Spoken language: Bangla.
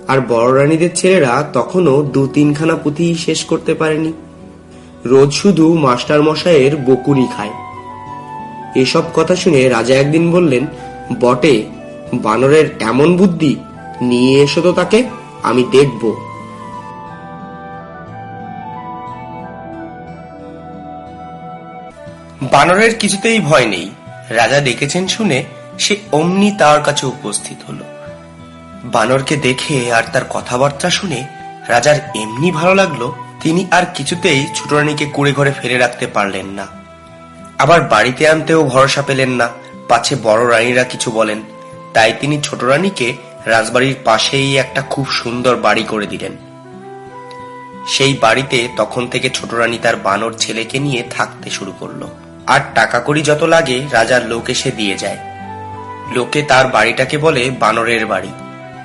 আর বড় রানীদের ছেলেরা তখনও 2-3খানা পুঁথি শেষ করতে পারেনি। রোজ শুধু মাস্টার মশাইয়ের বকুনি খায়। এসব কথা শুনে রাজা একদিন বললেন, বটে, বানরের এমন বুদ্ধি, নিয়ে এসো তো তাকে, আমি দেখব। বানরের কিছুতেই ভয় নেই। রাজা ডেকেছেন শুনে সে অমনি তার কাছে উপস্থিত হলো। বানরকে দেখে আর তার কথাবার্তা শুনে রাজার এমনি ভালো লাগলো, তিনি আর কিছুতেই ছোট রানীকে কুঁড়ে ঘরে ফেলে রাখতে পারলেন না। আবার বাড়িতে আনতেও ভরসা পেলেন না, পাছে বড় রানীরা কিছু বলেন। তাই তিনি ছোট রানীকে রাজবাড়ির পাশেই একটা খুব সুন্দর বাড়ি করে দিলেন। সেই বাড়িতে তখন থেকে ছোট রানী তার বানর ছেলেকে নিয়ে থাকতে শুরু করলো। আর টাকা কড়ি যত লাগে রাজার লোক এসে দিয়ে যায়। লোকে তার বাড়িটাকে বলে বানরের বাড়ি।